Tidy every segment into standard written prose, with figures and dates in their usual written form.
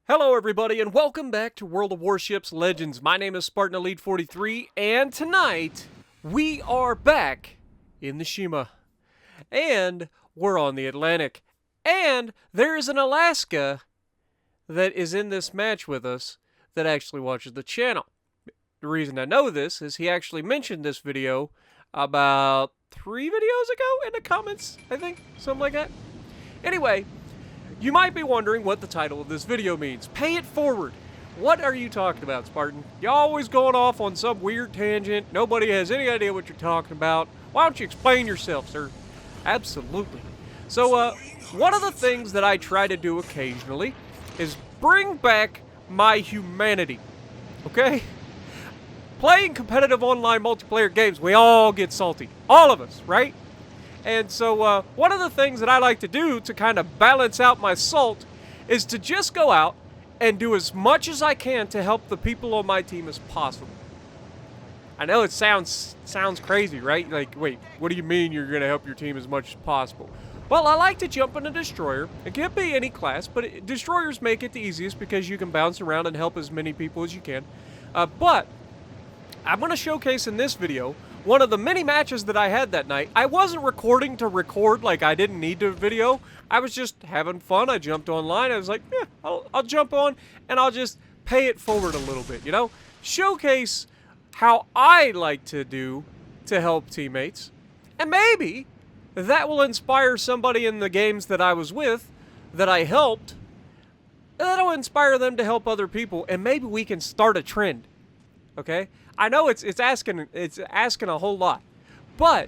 Hello everybody and welcome back to World of Warships Legends. My name is Spartan Elite 43 and tonight we are back in the Shima. And we're on the Atlantic. And there is an Alaska that is in this match with us that actually watches the channel. The reason I know this is he actually mentioned this video about 3 videos ago in the comments, I think, something like that. Anyway, you might be wondering what the title of this video means. Pay it forward. What are you talking about, Spartan? You're always going off on some weird tangent. Nobody has any idea what you're talking about. Why don't you explain yourself, sir? Absolutely. So, one of the things that I try to do occasionally is bring back my humanity. Okay? Playing competitive online multiplayer games, we all get salty. All of us, right? And so one of the things that I like to do to kind of balance out my salt is to just go out and do as much as I can to help the people on my team as possible. I know it sounds crazy, right? Like, wait, what do you mean you're going to help your team as much as possible? Well, I like to jump in a destroyer. It can be any class, but destroyers make it the easiest because you can bounce around and help as many people as you can. But I'm going to showcase in this video one of the many matches that I had that night. I wasn't recording to record, like I didn't need to video. I was just having fun. I jumped online. I was like, yeah, I'll jump on and I'll just pay it forward a little bit, you know? Showcase how I like to do to help teammates. And maybe that will inspire somebody in the games that I was with, that I helped. That'll inspire them to help other people, and maybe we can start a trend. Okay? I know it's asking a whole lot, but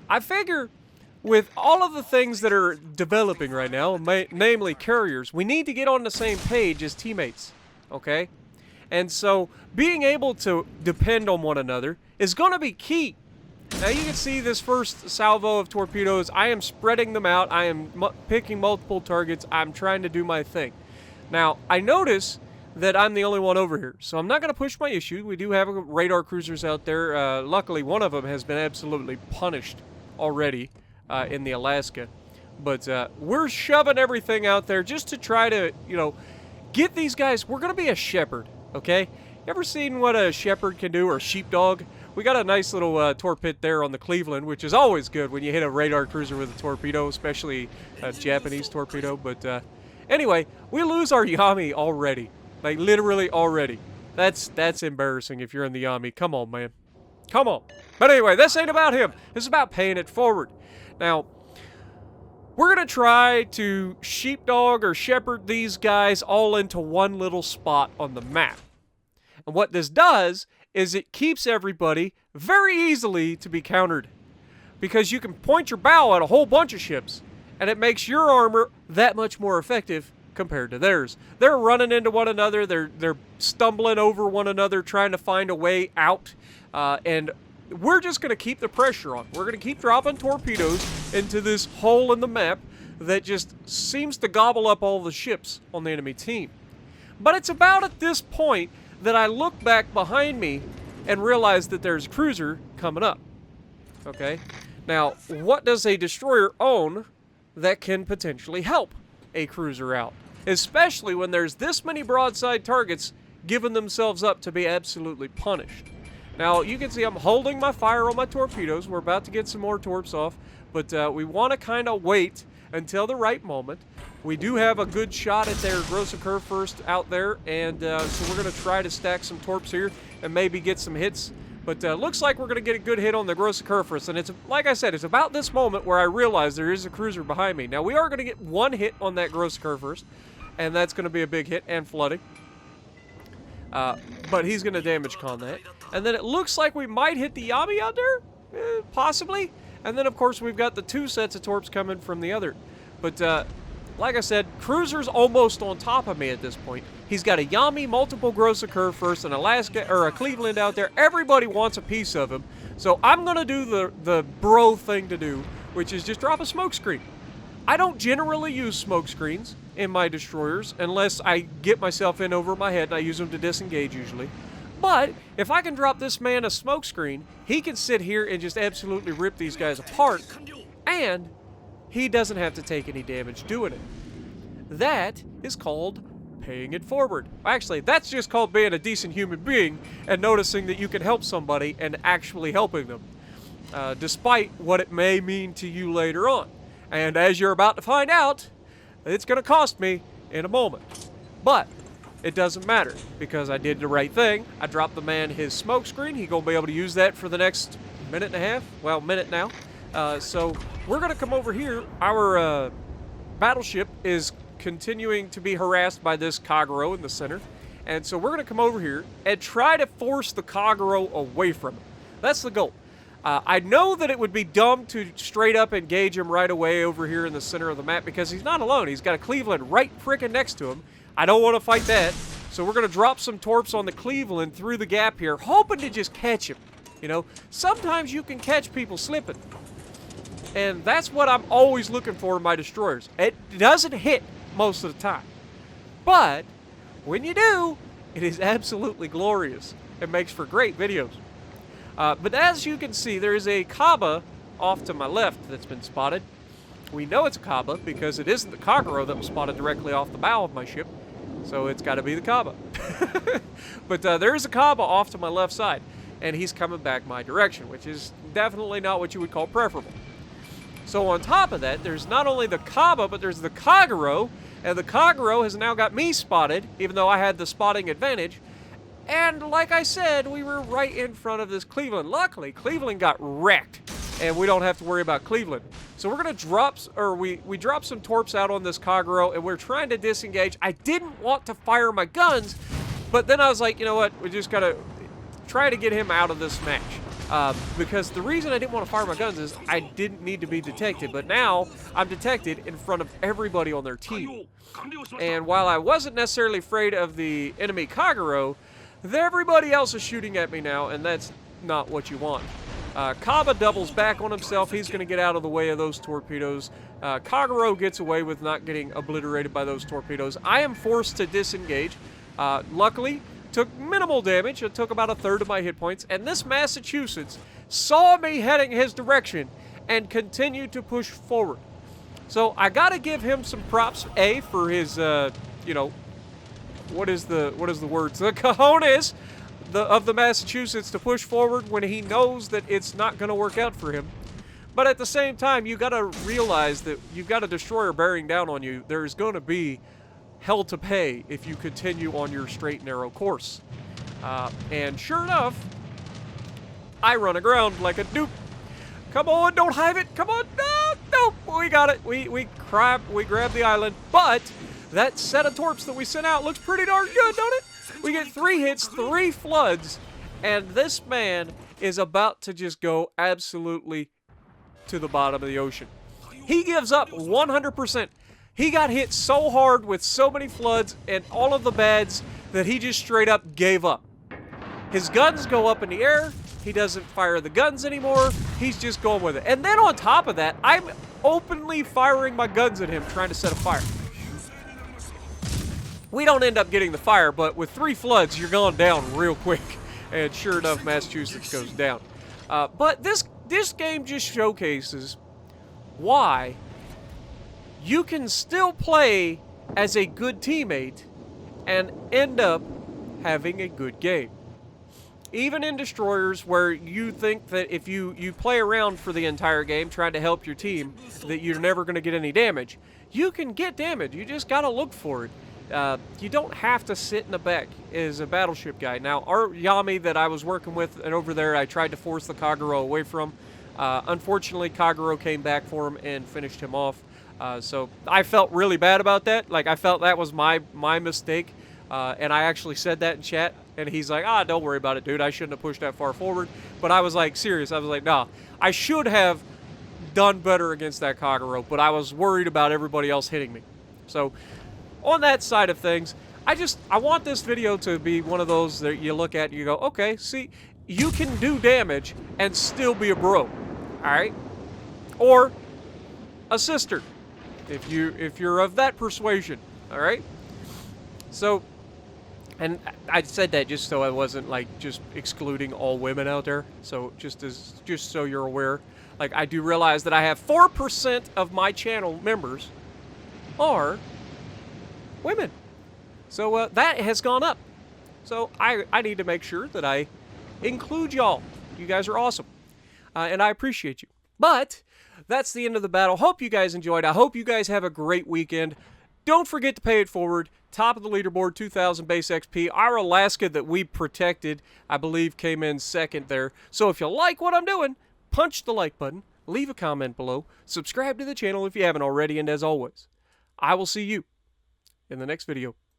I figure with all of the things that are developing right now, namely carriers, we need to get on the same page as teammates, okay? And so being able to depend on one another is going to be key. Now you can see this first salvo of torpedoes. I am spreading them out. I am picking multiple targets. I'm trying to do my thing. Now I notice that I'm the only one over here, so I'm not going to push my issue. We do have radar cruisers out there. Luckily, one of them has been absolutely punished already in the Alaska. But we're shoving everything out there just to try to, you know, get these guys. We're going to be a shepherd, okay? You ever seen what a shepherd can do, or a sheepdog? We got a nice little torpid there on the Cleveland, which is always good when you hit a radar cruiser with a torpedo, especially a Japanese torpedo. But anyway, we lose our Yami already. Like, literally already. That's embarrassing if you're in the Army. Come on, man. Come on. But anyway, this ain't about him. This is about paying it forward. Now, we're going to try to sheepdog or shepherd these guys all into one little spot on the map. And what this does is it keeps everybody very easily to be countered. Because you can point your bow at a whole bunch of ships, and it makes your armor that much more effective compared to theirs. They're running into one another, they're stumbling over one another, trying to find a way out, and we're just going to keep the pressure on. We're going to keep dropping torpedoes into this hole in the map that just seems to gobble up all the ships on the enemy team. But it's about at this point that I look back behind me and realize that there's a cruiser coming up. Okay? Now, what does a destroyer own that can potentially help a cruiser out? Especially when there's this many broadside targets giving themselves up to be absolutely punished. Now, you can see I'm holding my fire on my torpedoes. We're about to get some more torps off, but we want to kind of wait until the right moment. We do have a good shot at their gross occur first out there, and so we're going to try to stack some torps here and maybe get some hits. But looks like we're going to get a good hit on the gross occur first, and it's, like I said, it's about this moment where I realize there is a cruiser behind me. Now, we are going to get one hit on that gross occur first, and that's going to be a big hit and flooding. But he's going to damage con that. And then it looks like we might hit the Yami out there, possibly. And then, of course, we've got the 2 sets of torps coming from the other. But like I said, cruiser's almost on top of me at this point. He's got a Yami, multiple gross occur first, an Alaska, or a Cleveland out there. Everybody wants a piece of him. So I'm going to do the bro thing to do, which is just drop a smoke screen. I don't generally use smoke screens in my destroyers unless I get myself in over my head, and I use them to disengage usually. But if I can drop this man a smoke screen, he can sit here and just absolutely rip these guys apart, and he doesn't have to take any damage doing it. That is called paying it forward. Actually, that's just called being a decent human being and noticing that you can help somebody and actually helping them, despite what it may mean to you later on. And as you're about to find out, it's going to cost me in a moment. But it doesn't matter, because I did the right thing. I dropped the man his smoke screen. He's going to be able to use that for the next minute and a half. Well, minute now. So we're going to come over here. Our battleship is continuing to be harassed by this Kagero in the center. And so we're going to come over here and try to force the Kagero away from him. That's the goal. I know that it would be dumb to straight up engage him right away over here in the center of the map, because he's not alone. He's got a Cleveland right frickin' next to him. I don't want to fight that. So we're going to drop some torps on the Cleveland through the gap here, hoping to just catch him. You know, sometimes you can catch people slipping. And that's what I'm always looking for in my destroyers. It doesn't hit most of the time. But when you do, it is absolutely glorious. It makes for great videos. But as you can see, there is a Kaba off to my left that's been spotted. We know it's a Kaba because it isn't the Kagero that was spotted directly off the bow of my ship. So it's got to be the Kaba. But there is a Kaba off to my left side, and he's coming back my direction, which is definitely not what you would call preferable. So on top of that, there's not only the Kaba, but there's the Kagero, and the Kagero has now got me spotted, even though I had the spotting advantage. And like I said, we were right in front of this Cleveland. Luckily, Cleveland got wrecked, and we don't have to worry about Cleveland. So we're going to drop, or we dropped some torps out on this Kagero, and we're trying to disengage. I didn't want to fire my guns, but then I was like, you know what, we just got to try to get him out of this match. Because the reason I didn't want to fire my guns is I didn't need to be detected, but now I'm detected in front of everybody on their team. And while I wasn't necessarily afraid of the enemy Kagero, everybody else is shooting at me now, and that's not what you want. Kaba doubles back on himself. He's going to get out of the way of those torpedoes. Kagero gets away with not getting obliterated by those torpedoes. I am forced to disengage. Luckily, took minimal damage. It took about a third of my hit points. And this Massachusetts saw me heading his direction and continued to push forward. So I got to give him some props, A, for his, you know, what is the word? The cojones of the Massachusetts to push forward when he knows that it's not going to work out for him. But at the same time, you got to realize that you've got a destroyer bearing down on you. There's going to be hell to pay if you continue on your straight and narrow course. And sure enough, I run aground like a dupe. Come on, don't hive it. Come on, no, we got it. We grab the island, but that set of torps that we sent out looks pretty darn good, don't it? We get 3 hits, 3 floods, and this man is about to just go absolutely to the bottom of the ocean. He gives up 100%. He got hit so hard with so many floods and all of the bads that he just straight up gave up. His guns go up in the air. He doesn't fire the guns anymore. He's just going with it. And then on top of that, I'm openly firing my guns at him, trying to set a fire. We don't end up getting the fire, but with 3 floods, you're going down real quick. And sure enough, Massachusetts goes down. But this game just showcases why you can still play as a good teammate and end up having a good game. Even in destroyers, where you think that if you play around for the entire game trying to help your team, that you're never going to get any damage, you can get damage. You just got to look for it. You don't have to sit in the back as a battleship guy. Now, our Yami that I was working with and over there, I tried to force the Kagero away from. Unfortunately, Kagero came back for him and finished him off. So I felt really bad about that. Like, I felt that was my mistake. And I actually said that in chat. And he's like, don't worry about it, dude. I shouldn't have pushed that far forward. But I was like, serious. I was like, nah, I should have done better against that Kagero. But I was worried about everybody else hitting me. So on that side of things, I want this video to be one of those that you look at and you go, okay, see, you can do damage and still be a bro, all right? Or a sister, if you're of that persuasion, all right? So, and I said that just so I wasn't like just excluding all women out there. So just so you're aware, like, I do realize that I have 4% of my channel members are women. So that has gone up. So I need to make sure that I include y'all. You guys are awesome. And I appreciate you. But that's the end of the battle. Hope you guys enjoyed. I hope you guys have a great weekend. Don't forget to pay it forward. Top of the leaderboard, 2,000 base XP. Our Alaska that we protected, I believe, came in second there. So if you like what I'm doing, punch the like button, leave a comment below, subscribe to the channel if you haven't already, and as always, I will see you in the next video.